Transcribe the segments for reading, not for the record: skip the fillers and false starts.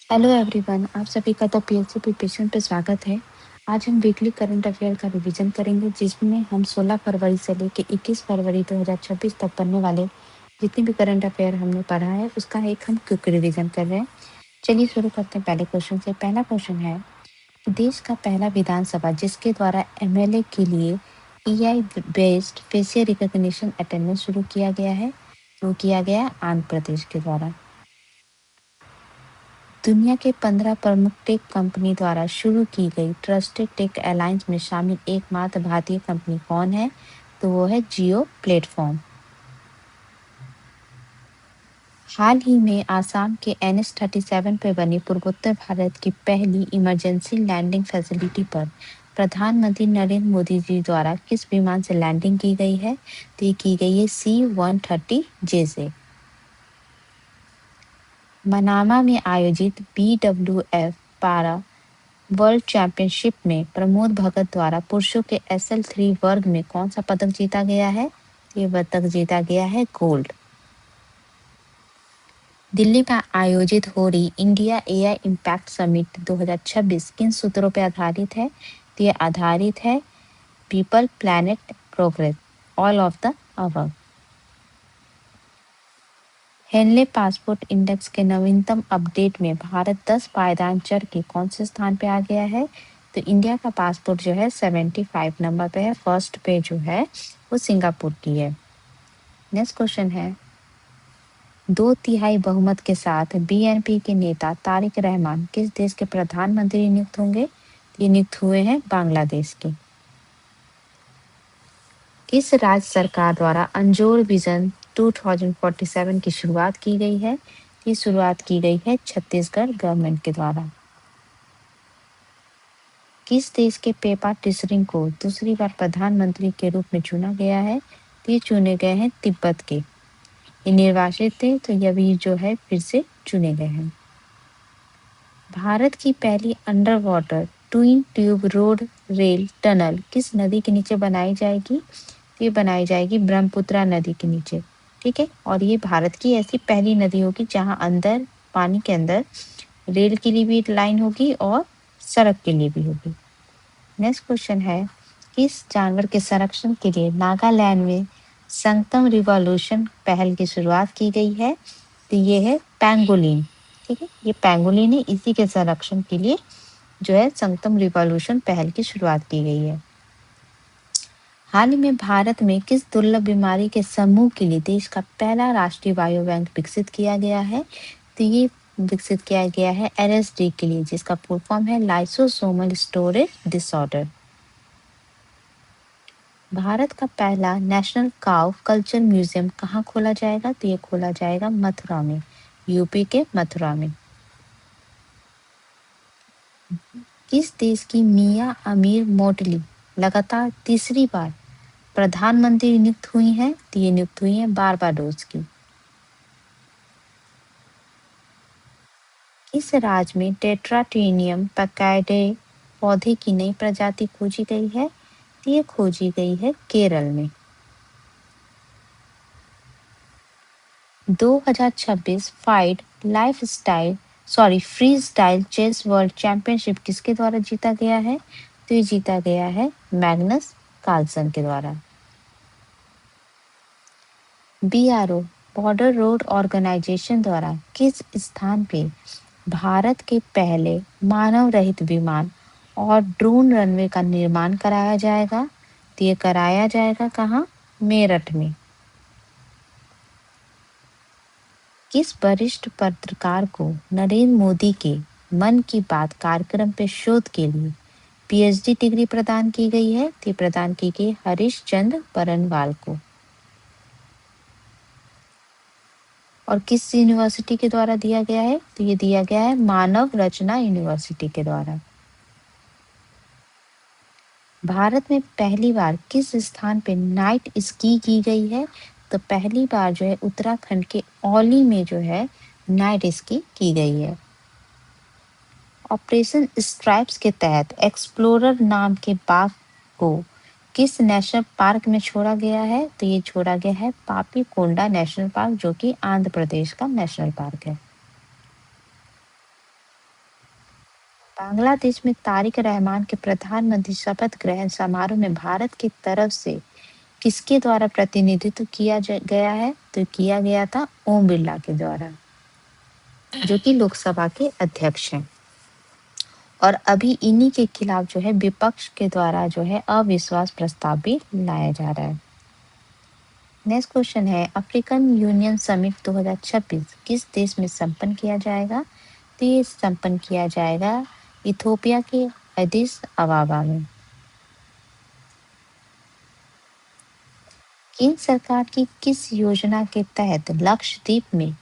Hello everyone, आप सभी का द पीएससी प्रिपरेशन पे स्वागत है। आज हम वीकली करंट अफेयर का रिवीजन करेंगे, जिसमें हम 16 फरवरी से लेकर 21 फरवरी 2026 तक पढ़ने वाले जितने भी करंट अफेयर हमने पढ़ा है, उसका एक हम क्विक रिवीजन कर रहे हैं। चलिए शुरू करते हैं पहले क्वेश्चन से। पहला क्वेश्चन है कि देश का पहला विधानसभा जिसके द्वारा एमएलए के लिए AI based facial recognition attendance शुरू किया गया है, तो किया गया आंध्र प्रदेश के द्वारा। दुनिया के 15 प्रमुख टेक कंपनी द्वारा शुरू की गई ट्रस्टेड टेक अलायंस में शामिल एकमात्र भारतीय कंपनी कौन है? तो वो है जियो प्लेटफॉर्म। हाल ही में आसाम के NH-37 पर बनी पूर्वोत्तर भारत की पहली इमरजेंसी लैंडिंग फैसिलिटी पर प्रधानमंत्री नरेंद्र मोदी जी द्वारा किस विमान से लैंडिंग की गई है? तो ये की गई है C-130J से। मनामा में आयोजित BWF पारा वर्ल्ड चैंपियनशिप में प्रमोद भगत द्वारा पुरुषों के SL3 वर्ग में कौन सा पदक जीता गया है? ये पदक जीता गया है गोल्ड। दिल्ली में आयोजित हो रही इंडिया एआई इम्पैक्ट समिट 2026 किन सूत्रों पर आधारित है? तो ये आधारित है people planet progress, all of the above. Henley passport index के नवीनतम अपडेट में भारत 10 पायदान चढ़ के कौन से स्थान पे आ गया है? तो इंडिया का पासपोर्ट जो है 75 नंबर पे है। फर्स्ट पे जो है वो सिंगापुर की है। नेक्स्ट क्वेश्चन है, 2/3 बहुमत के साथ बीएनपी के नेता तारिक रहमान किस देश के प्रधानमंत्री नियुक्त होंगे? ये नियुक्त हुए हैं बांग्लादेश के। किस राज्य सरकार द्वारा अंजोर विजन 2047 की शुरुआत की गई है? ये शुरुआत की गई है छत्तीसगढ़ गवर्नमेंट के द्वारा। किस देश के पेपा टिसरिंग को दूसरी बार प्रधानमंत्री के रूप में चुना गया है? ये चुने गए हैं तिब्बत के। ये निर्वासित थे, तो ये भी जो है फिर से चुने गए हैं। भारत की पहली under water twin tube road rail tunnel किस नदी के नीचे बनाई जाएगी? ये बनाई जाएगी ब्रह्मपुत्रा नदी के नीचे। ठीक है, और ये भारत की ऐसी पहली नदी होगी जहां अंदर पानी के अंदर रेल के लिए भी लाइन होगी और सड़क के लिए भी होगी। नेक्स्ट क्वेश्चन है, किस जानवर के संरक्षण के लिए नागालैंड में संगतम रिवॉल्यूशन पहल की शुरुआत की गई है? तो ये है पैंगोलिन। ठीक है, ये पैंगोलिन है, इसी के संरक्षण के लिए जो है संगतम रिवॉल्यूशन पहल की शुरुआत की गई है। हाल ही में भारत में किस दुर्लभ बीमारी के समूह के लिए देश का पहला राष्ट्रीय बायो बैंक विकसित किया गया है? तो ये विकसित किया गया है LSD के लिए, जिसका फुल फॉर्म है लाइसोसोमल स्टोरेज डिसऑर्डर। भारत का पहला नेशनल काव कल्चर म्यूजियम कहाँ खोला जाएगा? तो ये खोला जाएगा मथुरा में, यूपी के मथुरा में। किस देश की मिया अमीर मोटली लगातार तीसरी बार प्रधानमंत्री नियुक्त हुई हैं? तो ये नियुक्त हुई हैं बारबाडोस की। इस राज्य में टेट्राटेनियम पैकाइडे पौधे की नई प्रजाति खोजी गई है? तो ये खोजी गई है केरल में। 2026 FIDE free style chess world championship किसके द्वारा जीता गया है? तो ये जीता गया है मैग्नस कार्लसन के द्वारा। BRO बॉर्डर रोड ऑर्गेनाइजेशन द्वारा किस स्थान पे भारत के पहले मानव रहित विमान और ड्रोन रनवे का निर्माण कराया जाएगा? तो ये कराया जाएगा कहाँ? मेरठ में। किस वरिष्ठ पत्रकार को नरेंद्र मोदी के मन की बात कार्यक्रम पे शोध के लिए PhD डिग्री प्रदान की गई है? तो प्रदान की गई हरीश चंद्र बरनवाल को। और किस यूनिवर्सिटी के द्वारा दिया गया है? तो ये दिया गया है मानव रचना यूनिवर्सिटी के द्वारा। भारत में पहली बार किस स्थान पे नाइट स्की की गई है? तो पहली बार जो है उत्तराखंड के औली में जो है नाइट स्की की गई है। ऑपरेशन स्ट्राइप्स के तहत एक्सप्लोरर नाम के बाघ को किस नेशनल पार्क में छोड़ा गया है? तो ये छोड़ा गया है पापी कोंडा नेशनल पार्क, जो कि आंध्र प्रदेश का नेशनल पार्क है। बांग्लादेश में तारिक रहमान के प्रधानमंत्री शपथ ग्रहण समारोह में भारत की तरफ से किसके द्वारा प्रतिनिधित्व किया गया है? तो किया गया था ओम बिरला के द्वारा, जो कि लोकसभा के अध्यक्ष हैं। और अभी इन्हीं के खिलाफ जो है विपक्ष के द्वारा जो है अविश्वास प्रस्ताव भी लाया जा रहा है। नेक्स्ट क्वेश्चन है, अफ्रीकन यूनियन समिट 2026 किस देश में संपन्न किया जाएगा? तो ये संपन्न किया जाएगा इथियोपिया के एडिस अबाबा में। केंद्र सरकार की किस योजना के तहत लक्षद्वीप में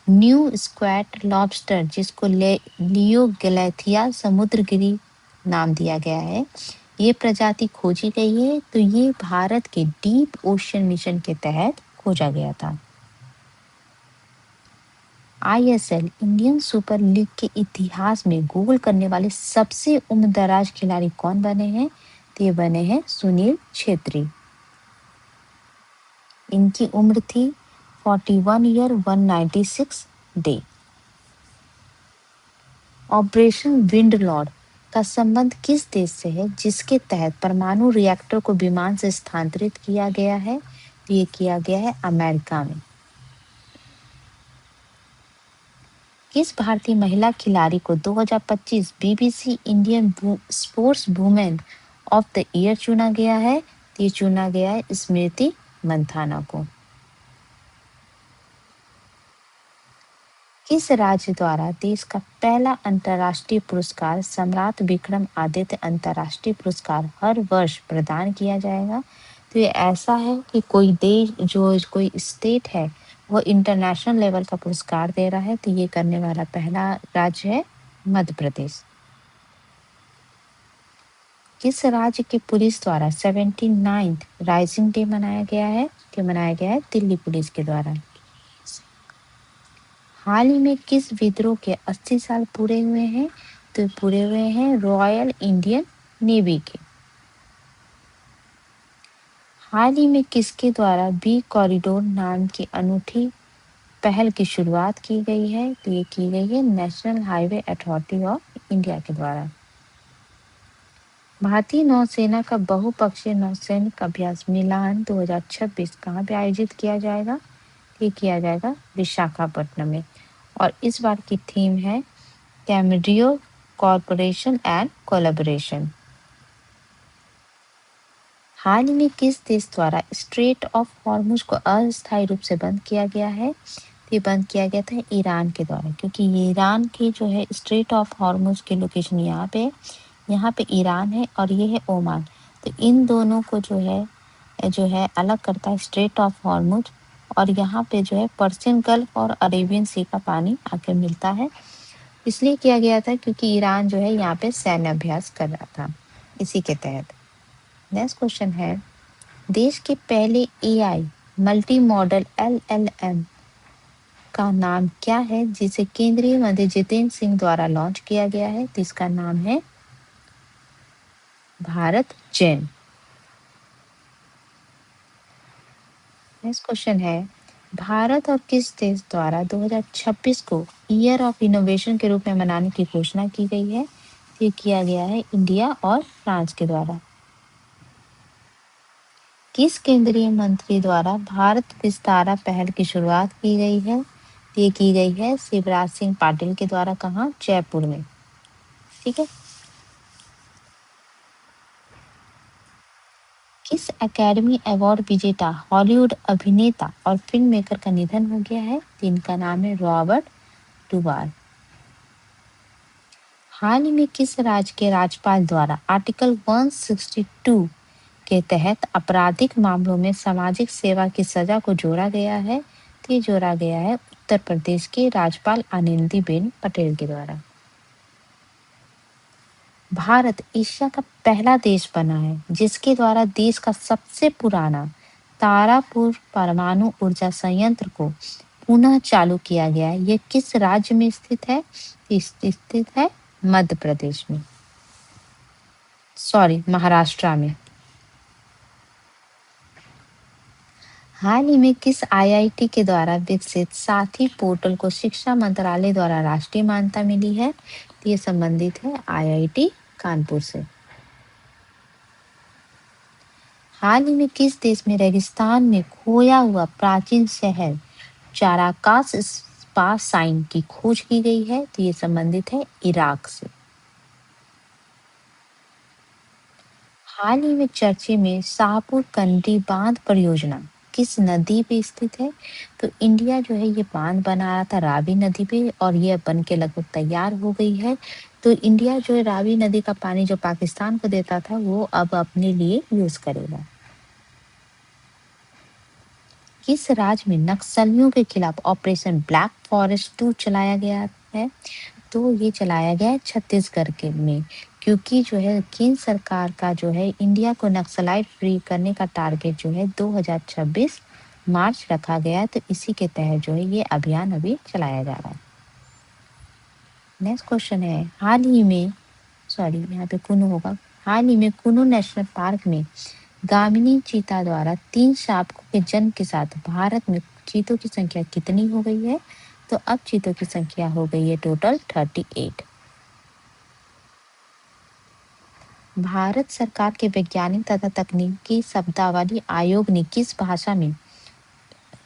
न्यू स्क्वैट लॉबस्टर, जिसको लियो गैलेथिया समुद्रगिरी नाम दिया गया है, ये प्रजाति खोजी गई है? तो ये भारत के डीप ओशन मिशन के तहत खोजा गया था। आईएसएल इंडियन सुपर लीग के इतिहास में गोल करने वाले सबसे उम्रदराज खिलाड़ी कौन बने हैं? तो ये बने हैं सुनील छेत्री। इनकी उम्र थी 41 year 196 day. Operation wind Lord का संबंध किस देश से है, जिसके तहत परमाणु रिएक्टर को विमान से स्थानांतरित किया गया है? तो ये किया गया है अमेरिका में। किस भारतीय महिला खिलाड़ी को 2025 BBC Indian sports women of the year चुना गया है? तो ये चुना गया है स्मृति मंथाना को। किस राज्य द्वारा देश का पहला अंतर्राष्ट्रीय पुरस्कार सम्राट विक्रम आदित्य अंतर्राष्ट्रीय पुरस्कार हर वर्ष प्रदान किया जाएगा? तो ये ऐसा है कि कोई देश, जो कोई स्टेट है, वो इंटरनेशनल लेवल का पुरस्कार दे रहा है, तो ये करने वाला पहला राज्य है मध्य प्रदेश। किस राज्य की पुलिस द्वारा 79th राइजिंग डे मनाया गया है? कि मनाया गया है दिल्ली पुलिस के द्वारा। हाल ही में किस विद्रोह के 80 साल पूरे हुए हैं? तो पूरे हुए हैं रॉयल इंडियन नेवी के। हाल ही में किसके द्वारा बी कॉरिडोर नाम की अनूठी पहल की शुरुआत की गई है? तो ये की गई है national highway authority of India के द्वारा। भारतीय नौसेना का बहुपक्षीय नौसैनिक अभ्यास मिलान 2026 कहाँ पे आयोजित किया जाएगा? ये किया जाएगा विशाखापट्टनम में। और इस बार की थीम है कैमरियो कॉर्पोरेशन एंड कोलैबोरेशन। हाल ही में किस देश द्वारा स्ट्रेट ऑफ हॉर्मुज को अस्थायी रूप से बंद किया गया है? ये बंद किया गया था ईरान के द्वारा, क्योंकि ये ईरान की जो है स्ट्रेट ऑफ हॉर्मुज की लोकेशन यहाँ पे है, यहाँ पे ईरान है और ये है ओमान। तो इन दोनों को जो है अलग करता है स्ट्रेट ऑफ हॉर्मुज, और यहाँ पे जो है पर्शियन गल्फ और अरेबियन सी का पानी आके मिलता है। इसलिए किया गया था क्योंकि ईरान जो है यहाँ पे सैन्य अभ्यास कर रहा था, इसी के तहत। नेक्स्ट क्वेश्चन है, देश के पहले एआई मल्टी मॉडल एलएलएम का नाम क्या है, जिसे केंद्रीय मंत्री जितेंद्र सिंह द्वारा लॉन्च किया गया है? तो इसका नाम है भारत जेन। नेक्स्ट क्वेश्चन है, भारत और किस देश द्वारा 2026 को ईयर ऑफ इनोवेशन के रूप में मनाने की घोषणा की गई है? ये किया गया है इंडिया और फ्रांस के द्वारा। किस केंद्रीय मंत्री द्वारा भारत विस्तारा पहल की शुरुआत की गई है? ये की गई है शिवराज सिंह पाटिल के द्वारा। कहाँ? जयपुर में। ठीक है। किस एकेडमी अवार्ड विजेता हॉलीवुड अभिनेता और फिल्म मेकर का निधन हो गया है? जिनका नाम है रॉबर्ट डुवाल। हाल ही में किस राज्य के राज्यपाल द्वारा आर्टिकल 162 के तहत आपराधिक मामलों में सामाजिक सेवा की सजा को जोड़ा गया है? तो ये जोड़ा गया है उत्तर प्रदेश के राज्यपाल आनंदीबेन पटेल के द्वारा। भारत एशिया का पहला देश बना है जिसके द्वारा देश का सबसे पुराना तारापुर परमाणु ऊर्जा संयंत्र को पुनः चालू किया गया है। यह किस राज्य में स्थित है? स्थित है मध्य प्रदेश में, महाराष्ट्र में। हाल ही में किस आईआईटी के द्वारा विकसित साथी पोर्टल को शिक्षा मंत्रालय द्वारा राष्ट्रीय मान्यता मिली है? तो ये संबंधित है आईआईटी कानपुर से। हाल ही में किस देश में रेगिस्तान में खोया हुआ प्राचीन शहर चाराकास स्पा साइन की खोज की गई है? तो ये संबंधित है इराक से। हाल ही में चर्चे में शाहपुर कंडी बांध परियोजना किस नदी पे स्थित है? तो इंडिया जो है ये बांध बना रहा था रावी नदी पे और ये बन के लगभग तैयार हो गई है। तो इंडिया जो है रावी नदी का पानी जो पाकिस्तान को देता था वो अब अपने लिए यूज करेगा। किस राज्य में नक्सलियों के खिलाफ ऑपरेशन ब्लैक फॉरेस्ट 2 चलाया गया है? तो ये चलाया गया है छत्तीसगढ़ के में, क्योंकि जो है केंद्र सरकार का जो है इंडिया को नक्सलाइट फ्री करने का टारगेट जो है 2026 मार्च रखा गया है। तो इसी के तहत जो है ये अभियान अभी चलाया जा रहा है। नेक्स्ट क्वेश्चन है यहाँ पे कुनू होगा। हाल ही में कुनू नेशनल पार्क में गामिनी चीता द्वारा 3 शावकों के जन्म के साथ भारत में चीतों की संख्या कितनी हो गई है? तो अब चीतों की संख्या हो गई है टोटल 38। भारत सरकार के वैज्ञानिक तथा तकनीकी शब्दावली आयोग ने किस भाषा में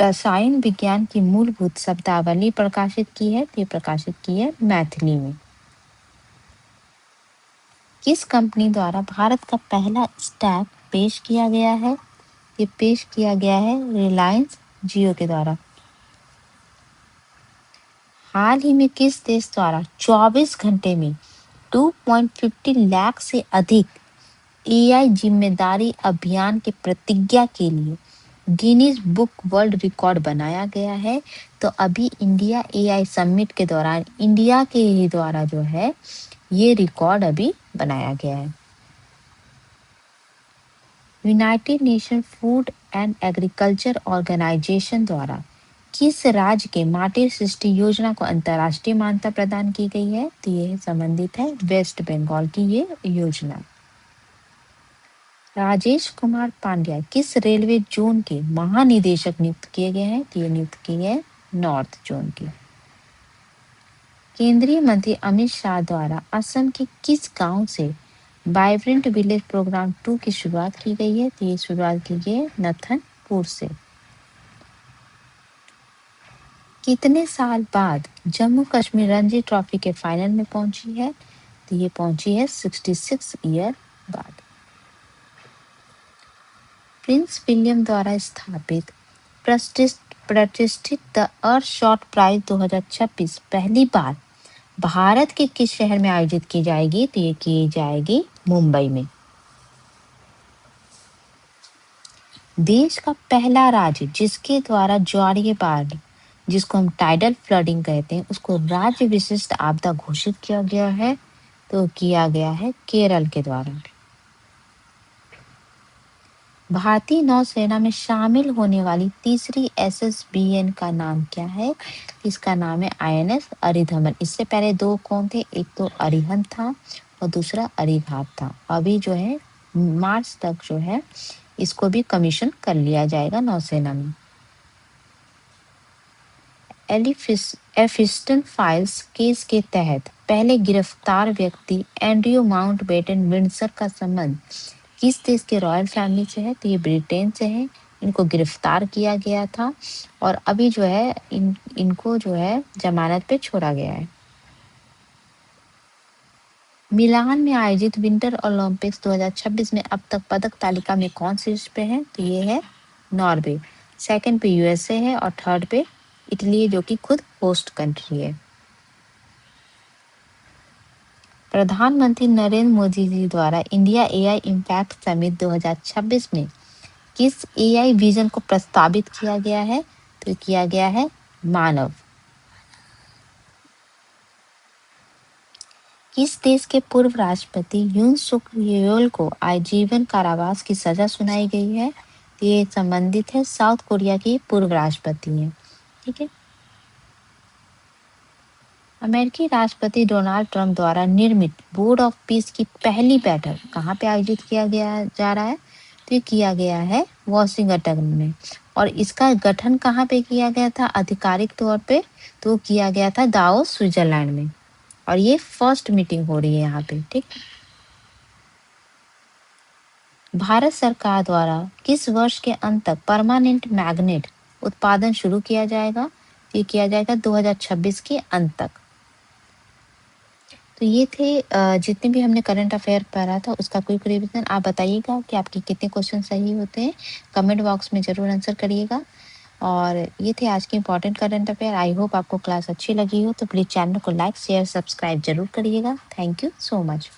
रसायन विज्ञान की मूलभूत शब्दावली प्रकाशित की है? ये प्रकाशित की है मैथिली में। किस कंपनी द्वारा भारत का पहला स्टैक पेश किया गया है? ये पेश किया गया है रिलायंस जियो के द्वारा। हाल ही में किस देश द्वारा 24 घंटे में 2.50 लाख से अधिक एआई जिम्मेदारी अभियान की प्रतिज्ञा के लिए गिनीज बुक वर्ल्ड रिकॉर्ड बनाया गया है? तो अभी इंडिया एआई समिट के दौरान इंडिया के ही द्वारा जो है ये रिकॉर्ड अभी बनाया गया है। United Nation food and agriculture organization द्वारा किस राज्य के माटी सृष्टि योजना को अंतर्राष्ट्रीय मान्यता प्रदान की गई है? तो ये संबंधित है वेस्ट बंगाल की ये योजना। राजेश कुमार पांड्या किस रेलवे जोन के महानिदेशक नियुक्त किए गए हैं? तो ये नियुक्त किए हैं नॉर्थ जोन के। केंद्रीय मंत्री अमित शाह द्वारा असम के किस गांव से वाइब्रेंट विलेज प्रोग्राम 2 की शुरुआत की गई है? तो ये शुरुआत की गई है नथनपुर से। कितने साल बाद जम्मू कश्मीर रणजी ट्रॉफी के फाइनल में पहुंची है? तो ये पहुंची है 66 ईयर बाद। प्रिंस विलियम द्वारा स्थापित प्रतिष्ठित द अर्थ शॉट प्राइज 2026 पहली बार भारत के किस शहर में आयोजित की जाएगी? तो ये की जाएगी मुंबई में। देश का पहला राज्य जिसके द्वारा ज्वारीय बाढ़ जिसको हम टाइडल फ्लडिंग कहते हैं उसको राज्य विशिष्ट आपदा घोषित किया गया है? तो किया गया है केरल के द्वारा। भारतीय नौसेना में शामिल होने वाली तीसरी एसएसबीएन का नाम क्या है? इसका नाम है आईएनएस अरिहंत। इससे पहले 2 कौन थे? एक तो अरिहंत था और दूसरा अरिघात था। अभी जो है मार्च तक जो है इसको भी कमीशन कर लिया जाएगा नौसेना में। एफिस्टन फाइल्स केस के तहत पहले गिरफ्तार व्यक्ति एंड्रयू माउंटबेटन विंडसर का संबंध किस देश के रॉयल फैमिली से है? तो ये ब्रिटेन से है। इनको गिरफ्तार किया गया था और अभी जो है इनको जो है जमानत पे छोड़ा गया है। मिलान में आयोजित विंटर ओलंपिक्स 2026 में अब तक पदक तालिका में कौन शीर्ष पे है? तो ये है नॉर्वे, सेकंड पे यूएसए है और थर्ड पे इटली है जो कि खुद होस्ट कंट्री है। प्रधानमंत्री नरेंद्र मोदी जी द्वारा इंडिया एआई इम्पैक्ट समिट 2026 में किस एआई विजन को प्रस्तावित किया गया है? तो किया गया है मानव। किस देश के पूर्व राष्ट्रपति यून सुक येओल को आजीवन कारावास की सजा सुनाई गई है? ये संबंधित है साउथ कोरिया की पूर्व राष्ट्रपति हैं। ठीक है। अमेरिकी राष्ट्रपति डोनाल्ड ट्रंप द्वारा निर्मित बोर्ड ऑफ पीस की पहली बैठक कहाँ पे आयोजित किया गया जा रहा है? तो ये किया गया है वाशिंगटन में। और इसका गठन कहाँ पे किया गया था आधिकारिक तौर पे? तो वो किया गया था दावोस स्विट्जरलैंड में। और ये फर्स्ट मीटिंग हो रही है यहाँ पे, ठीक। भारत सरकार द्वारा किस वर्ष के अंत तक परमानेंट मैग्नेट उत्पादन शुरू किया जाएगा? ये किया जाएगा 2026 के अंत तक। तो ये थे जितने भी हमने करंट अफेयर पढ़ा था उसका क्विक रिवीजन। आप बताइएगा कि आपके कितने क्वेश्चन सही होते हैं, कमेंट बॉक्स में ज़रूर आंसर करिएगा। और ये थे आज के important current affair. I hope आपको क्लास अच्छी लगी हो, तो प्लीज़ चैनल को लाइक शेयर सब्सक्राइब जरूर करिएगा। Thank you so much.